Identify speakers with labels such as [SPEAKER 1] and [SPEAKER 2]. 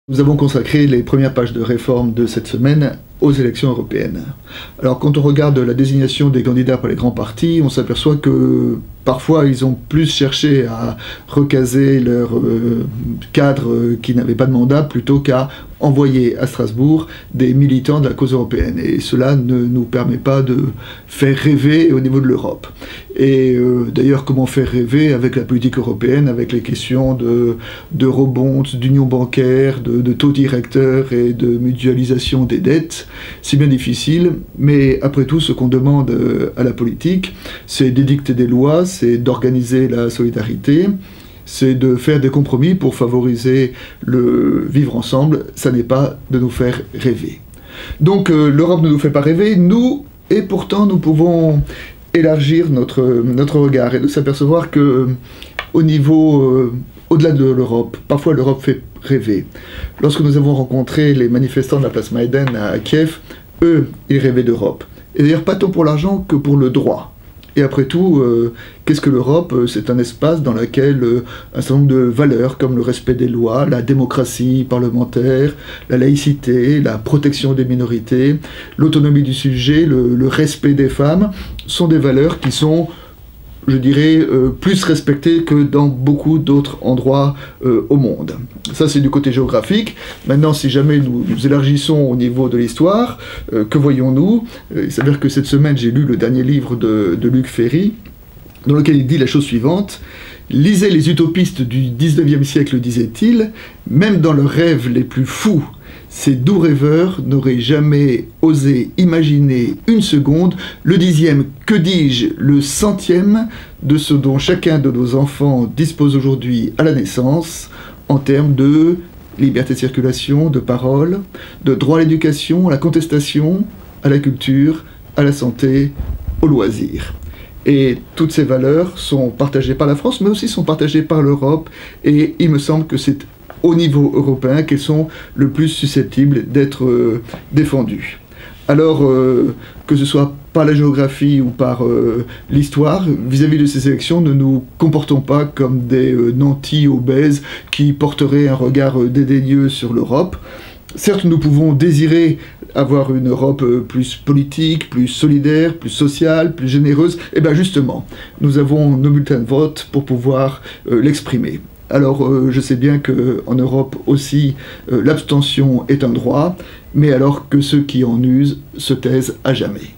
[SPEAKER 1] Nous avons consacré les premières pages de réforme de cette semaine aux élections européennes. Alors quand on regarde la désignation des candidats par les grands partis, on s'aperçoit que parfois ils ont plus cherché à recaser leur cadre qui n'avait pas de mandat plutôt qu'à envoyer à Strasbourg des militants de la cause européenne. Et cela ne nous permet pas de faire rêver au niveau de l'Europe. Et d'ailleurs, comment faire rêver avec la politique européenne, avec les questions d'eurobonds, d'union bancaire, de taux directeurs et de mutualisation des dettes? C'est bien difficile, mais après tout, ce qu'on demande à la politique, c'est d'édicter des lois, c'est d'organiser la solidarité, c'est de faire des compromis pour favoriser le vivre ensemble, ça n'est pas de nous faire rêver. Donc l'Europe ne nous fait pas rêver, nous, et pourtant nous pouvons élargir notre regard et de s'apercevoir que au niveau, au-delà de l'Europe, parfois l'Europe fait rêver. Lorsque nous avons rencontré les manifestants de la place Maïdan à Kiev, eux, ils rêvaient d'Europe. Et d'ailleurs pas tant pour l'argent que pour le droit. Et après tout, qu'est-ce que l'Europe? C'est un espace dans lequel un certain nombre de valeurs comme le respect des lois, la démocratie parlementaire, la laïcité, la protection des minorités, l'autonomie du sujet, le respect des femmes, sont des valeurs qui sont, je dirais, plus respectées que dans beaucoup d'autres endroits au monde. Ça, c'est du côté géographique. Maintenant, si jamais nous élargissons au niveau de l'histoire, que voyons-nous? Il s'avère que cette semaine, j'ai lu le dernier livre de Luc Ferry, dans lequel il dit la chose suivante. « Lisez les utopistes du 19e siècle, disait-il, même dans leurs rêves les plus fous, ces doux rêveurs n'auraient jamais osé imaginer une seconde le 10e, que dis-je, le 100e de ce dont chacun de nos enfants dispose aujourd'hui à la naissance, en termes de liberté de circulation, de parole, de droit à l'éducation, à la contestation, à la culture, à la santé, au loisir. » Et toutes ces valeurs sont partagées par la France, mais aussi sont partagées par l'Europe, et il me semble que c'est au niveau européen qu'elles sont le plus susceptibles d'être défendues. Alors, que ce soit par la géographie ou par l'histoire, vis-à-vis de ces élections, ne nous comportons pas comme des nantis obèses qui porteraient un regard dédaigneux sur l'Europe. Certes, nous pouvons désirer avoir une Europe plus politique, plus solidaire, plus sociale, plus généreuse. Et bien justement, nous avons nos bulletins de vote pour pouvoir l'exprimer. Alors, je sais bien qu'en Europe aussi, l'abstention est un droit, mais alors que ceux qui en usent se taisent à jamais.